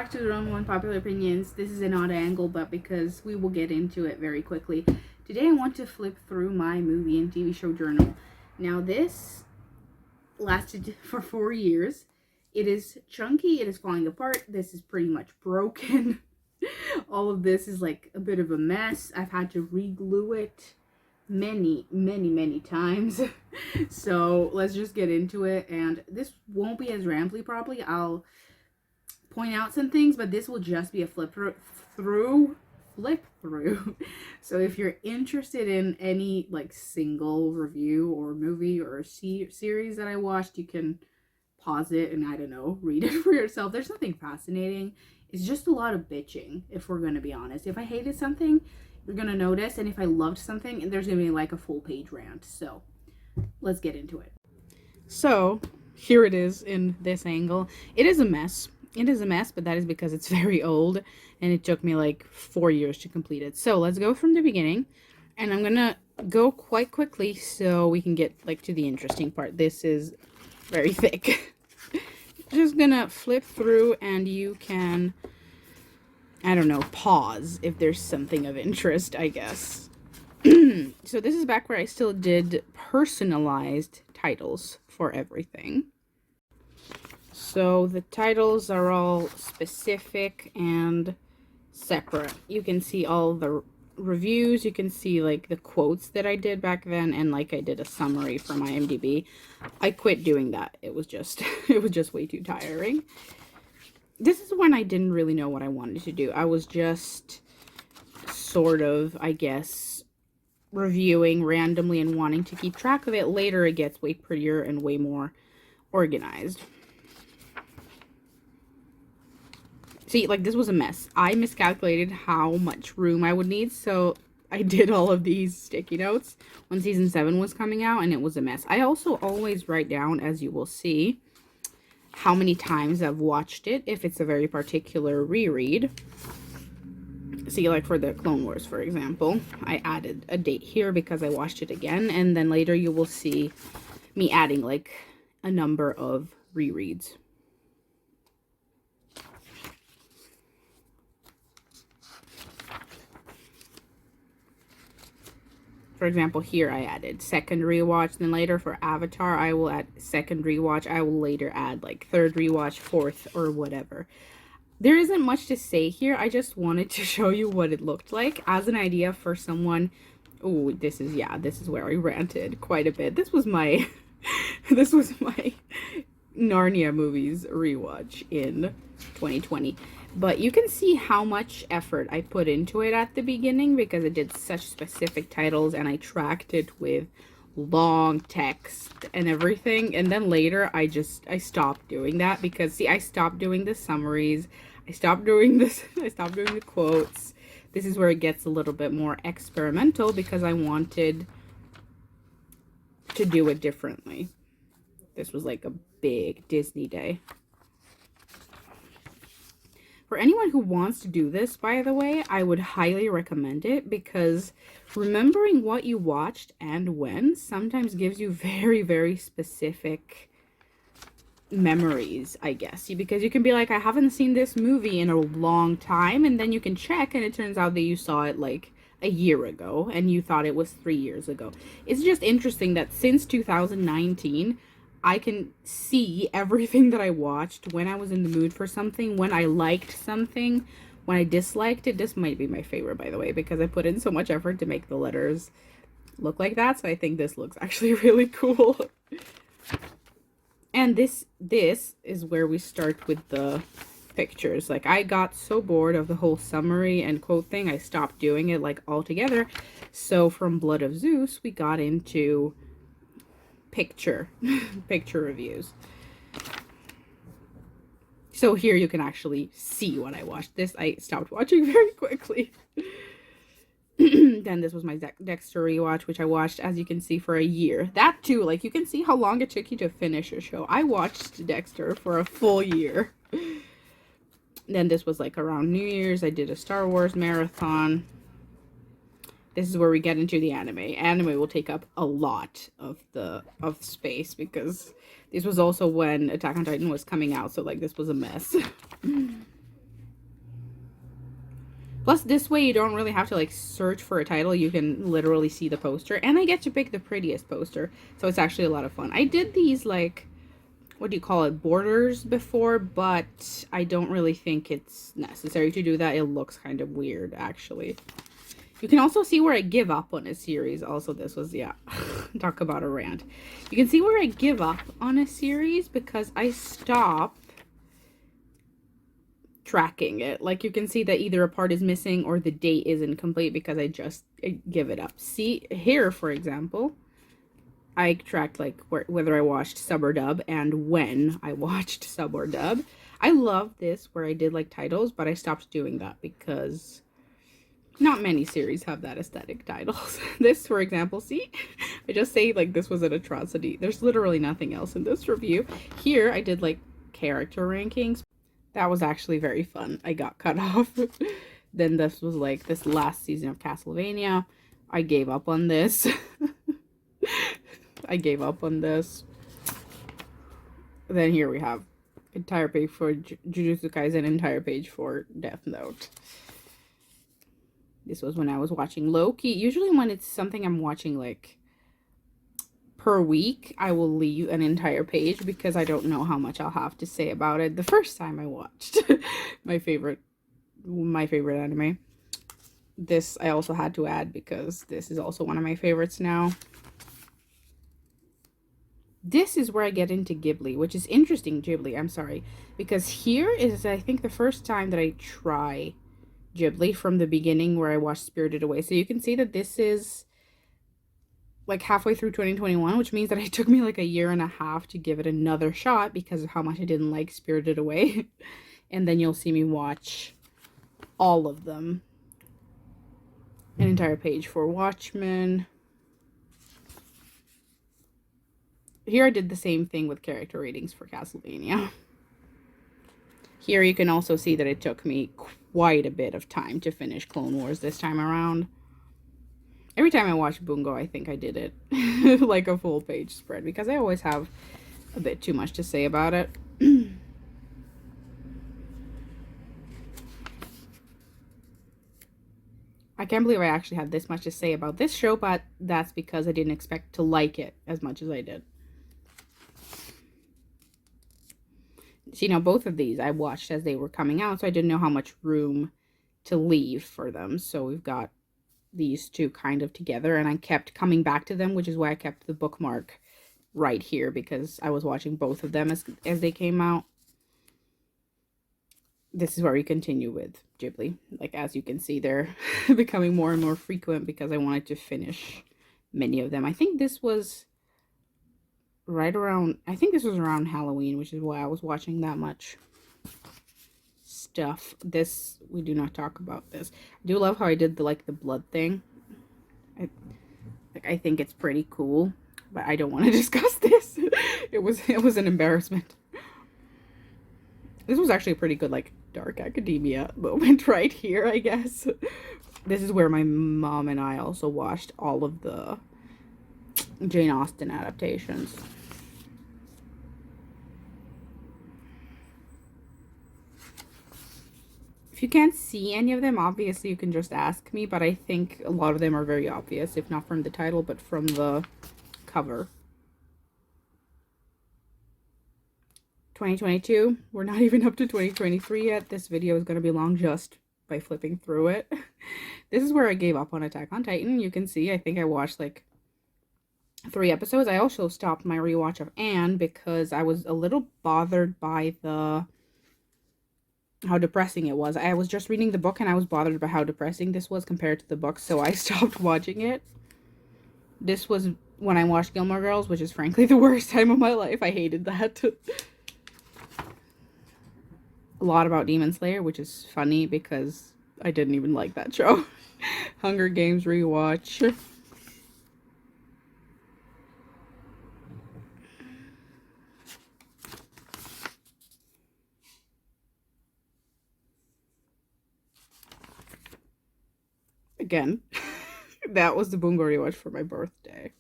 back to the wrong one, popular opinions. This is an odd angle, but because we will get into it very quickly. Today I want to flip through my movie and TV show journal. Now this lasted for 4 years. It is chunky, it is falling apart, this is pretty much broken. All of this is like a bit of a mess. I've had to re-glue it many times. So let's just get into it, and this won't be as rambly probably. I'll point out some things, but this will just be a flip through. So if you're interested in any like single review or movie or series that I watched, you can pause it and, I don't know, read it for yourself. There's nothing fascinating. It's just a lot of bitching, if we're gonna be honest. If I hated something, you're gonna notice, and if I loved something, there's gonna be like a full page rant. So let's get into it. So here it is in this angle. It is a mess. It is a mess, but that is because it's very old and it took me like 4 years to complete it. So let's go from the beginning, and I'm gonna go quite quickly so we can get like to the interesting part. This is very thick. Just gonna flip through, and you can, I don't know, pause if there's something of interest, I guess. So this is back where I still did personalized titles for everything. So the titles are all specific and separate. You can see all the reviews, you can see like the quotes that I did back then, and like I did a summary for my IMDb. I quit doing that. It was just way too tiring. This is when I didn't really know what I wanted to do. I was just sort of, I guess, reviewing randomly and wanting to keep track of it. Later it gets way prettier and way more organized. See, like, this was a mess. I miscalculated how much room I would need, so I did all of these sticky notes when season 7 was coming out, and it was a mess. I also always write down, as you will see, how many times I've watched it, if it's a very particular reread. See, like for the Clone Wars, for example, I added a date here because I watched it again, and then later you will see me adding, like, a number of rereads. For example, here I added second rewatch, then later for Avatar, I will add second rewatch. I will later add like third rewatch, fourth, or whatever. There isn't much to say here. I just wanted to show you what it looked like as an idea for someone. Oh, this is where I ranted quite a bit. This was my, this was my Narnia movies rewatch in 2020. But you can see how much effort I put into it at the beginning because it did such specific titles, and I tracked it with long text and everything. And then later I stopped doing that because, see, I stopped doing the summaries. I stopped doing the quotes. This is where it gets a little bit more experimental because I wanted to do it differently. This was like a big Disney day. For anyone who wants to do this, by the way, I would highly recommend it because remembering what you watched and when sometimes gives you very specific memories, I guess. Because you can be like, I haven't seen this movie in a long time, and then you can check and it turns out that you saw it like a year ago and you thought it was 3 years ago. It's just interesting that since 2019, I can see everything that I watched, when I was in the mood for something, when I liked something, when I disliked it. This might be my favorite, by the way, because I put in so much effort to make the letters look like that. So I think this looks actually really cool. And this is where we start with the pictures. Like, I got so bored of the whole summary and quote thing, I stopped doing it like altogether. So from Blood of Zeus, we got into picture reviews. So here you can actually see what I watched. This I stopped watching very quickly. Then this was my Dexter rewatch, which I watched, as you can see, for a year. That too, like, you can see how long it took you to finish a show. I watched Dexter for a full year. Then this was like around New Year's. I did a Star Wars marathon. This is where we get into the anime. Anime will take up a lot of space because this was also when Attack on Titan was coming out, so like this was a mess. Plus, this way you don't really have to like search for a title. You can literally see the poster. And I get to pick the prettiest poster. So it's actually a lot of fun. I did these like, what do you call it, borders before, but I don't really think it's necessary to do that. It looks kind of weird, actually. You can also see where I give up on a series. Also, this was, yeah, talk about a rant. You can see where I give up on a series because I stop tracking it. Like, you can see that either a part is missing or the date isn't complete because I give it up. See, here, for example, I tracked, like, whether I watched sub or dub and when I watched sub or dub. I love this where I did, like, titles, but I stopped doing that because not many series have that aesthetic titles. This, for example, see? I just say, like, this was an atrocity. There's literally nothing else in this review. Here, I did, like, character rankings. That was actually very fun. I got cut off. Then this was, like, this last season of Castlevania. I gave up on this. I gave up on this. Then here we have entire page for Jujutsu Kaisen, entire page for Death Note. This was when I was watching Loki. Usually when it's something I'm watching like per week, I will leave an entire page because I don't know how much I'll have to say about it. The first time I watched my favorite anime. This I also had to add because this is also one of my favorites now. This is where I get into Ghibli, which is interesting, I'm sorry. Because here is, I think, the first time that I try Ghibli from the beginning where I watched Spirited Away. So you can see that this is like halfway through 2021, which means that it took me like a year and a half to give it another shot because of how much I didn't like Spirited Away. And then you'll see me watch all of them. An entire page for Watchmen. Here I did the same thing with character ratings for Castlevania. Here you can also see that it took me quite a bit of time to finish Clone Wars this time around. Every time I watch Bungo, I think I did it like a full page spread because I always have a bit too much to say about it. I can't believe I actually had this much to say about this show, but that's because I didn't expect to like it as much as I did. See, now both of these I watched as they were coming out, so I didn't know how much room to leave for them. So we've got these two kind of together, and I kept coming back to them, which is why I kept the bookmark right here, because I was watching both of them as they came out. This is where we continue with Ghibli. Like, as you can see, they're becoming more and more frequent because I wanted to finish many of them. I think this was around Halloween, which is why I was watching that much stuff. This, we do not talk about this. I do love how I did the blood thing. I think it's pretty cool, but I don't want to discuss this. It was an embarrassment. This was actually a pretty good, like, dark academia moment right here, I guess. This is where my mom and I also watched all of the Jane Austen adaptations. If you can't see any of them, obviously you can just ask me, but I think a lot of them are very obvious, if not from the title, but from the cover. 2022, we're not even up to 2023 yet. This video is going to be long just by flipping through it. This is where I gave up on Attack on Titan. You can see, I think I watched like 3 episodes. I also stopped my rewatch of Anne because I was a little bothered by how depressing it was. I was just reading the book and I was bothered by how depressing this was compared to the book, so I stopped watching it. This was when I watched Gilmore Girls, which is frankly the worst time of my life. I hated that. A lot about Demon Slayer, which is funny because I didn't even like that show. Hunger Games rewatch. Again, that was the Bungo rewatch for my birthday.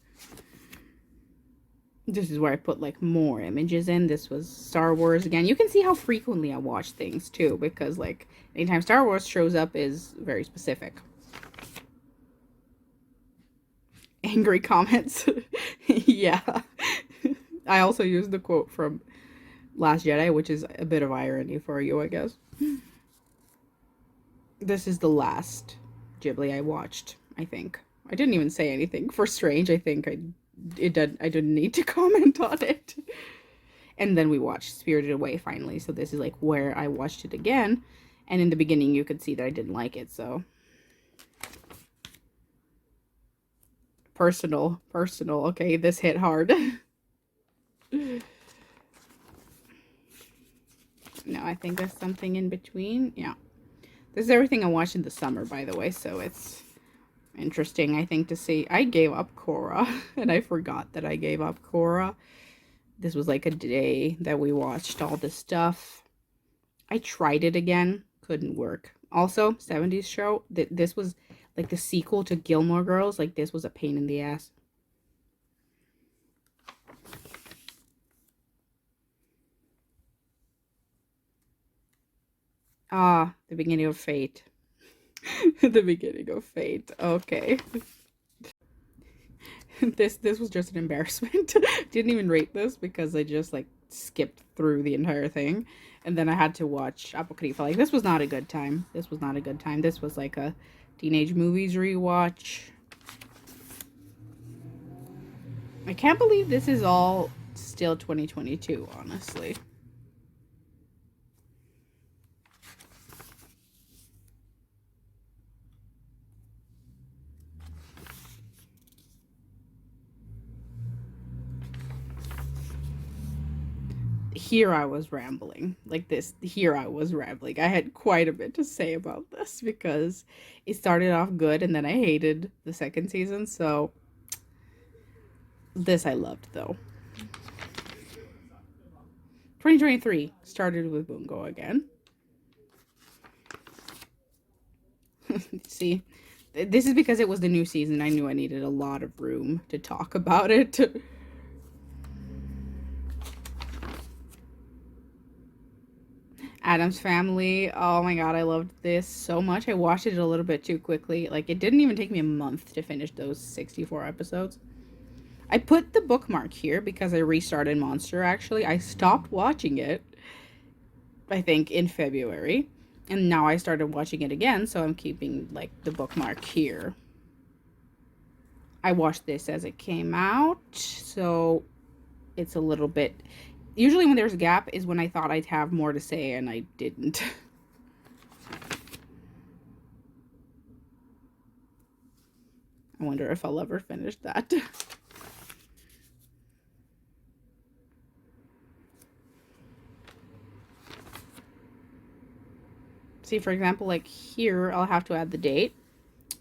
This is where I put like more images in. This was Star Wars again. You can see how frequently I watch things too, because like anytime Star Wars shows up is very specific. Angry comments. Yeah. I also used the quote from Last Jedi, which is a bit of irony for you, I guess. This is the last Ghibli I watched, I think. I didn't even say anything for Strange. I think I didn't need to comment on it. And then we watched Spirited Away finally. So this is like where I watched it again. And in the beginning you could see that I didn't like it, so personal. Okay, this hit hard. No, I think there's something in between. Yeah. This is everything I watched in the summer, by the way, so it's interesting, I think, to see. I gave up Korra, and I forgot that I gave up Korra. This was like a day that we watched all this stuff. I tried it again. Couldn't work. Also, 70s show. This was like the sequel to Gilmore Girls. Like, this was a pain in the ass. Ah, the beginning of Fate. The beginning of Fate. Okay. This was just an embarrassment. Didn't even rate this because I just like skipped through the entire thing. And then I had to watch Apocrypha. Like, this was not a good time. This was not a good time. This was like a teenage movies rewatch. I can't believe this is all still 2022, honestly. Here I was rambling. Like this, here I was rambling. I had quite a bit to say about this because it started off good and then I hated the second season, so this I loved though. 2023 started with Bungo again. See, this is because it was the new season. I knew I needed a lot of room to talk about it. Addams Family. Oh my god, I loved this so much. I watched it a little bit too quickly. Like, it didn't even take me a month to finish those 64 episodes. I put the bookmark here because I restarted Monster, actually. I stopped watching it, I think, in February. And now I started watching it again, so I'm keeping, like, the bookmark here. I watched this as it came out, so it's a little bit... Usually when there's a gap is when I thought I'd have more to say, and I didn't. I wonder if I'll ever finish that. See, for example, like here, I'll have to add the date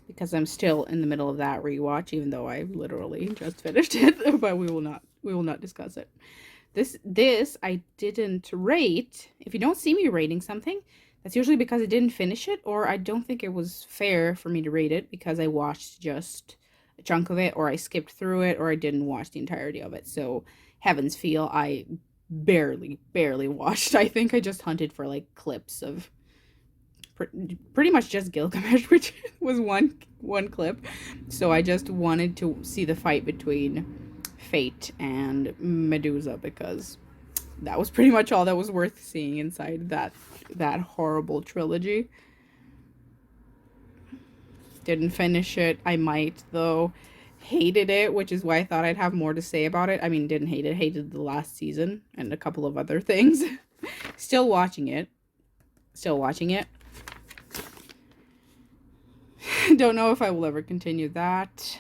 because I'm still in the middle of that rewatch, even though I literally just finished it, but we will not discuss it. This I didn't rate. If you don't see me rating something, that's usually because I didn't finish it, or I don't think it was fair for me to rate it because I watched just a chunk of it, or I skipped through it, or I didn't watch the entirety of it. So Heaven's Feel, I barely watched. I think I just hunted for like clips of pretty much just Gilgamesh, which was one clip. So I just wanted to see the fight between Fate and Medusa because that was pretty much all that was worth seeing inside that horrible trilogy. Didn't finish it. I might though. Hated it, which is why I thought I'd have more to say about it. I mean, didn't hate it. Hated the last season and a couple of other things. Still watching it. Don't know if I will ever continue that.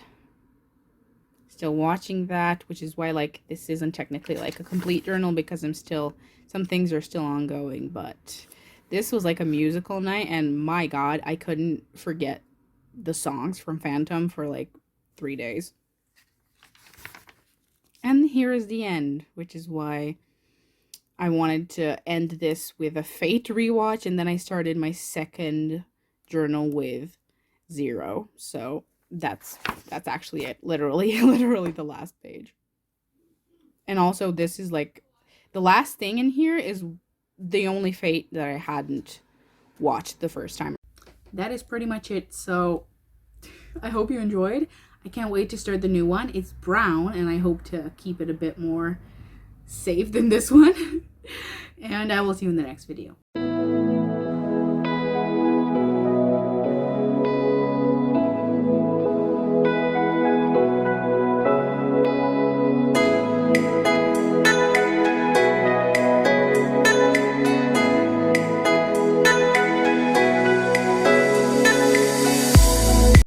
Still watching that, which is why, like, this isn't technically like a complete journal because some things are still ongoing, but this was like a musical night, and my god, I couldn't forget the songs from Phantom for like 3 days. And here is the end, which is why I wanted to end this with a Fate rewatch, and then I started my second journal with Zero. So that's actually it. Literally the last page. And also this is like, the last thing in here is the only Fate that I hadn't watched the first time. That is pretty much it. So I hope you enjoyed. I can't wait to start the new one. It's brown and I hope to keep it a bit more safe than this one. And I will see you in the next video.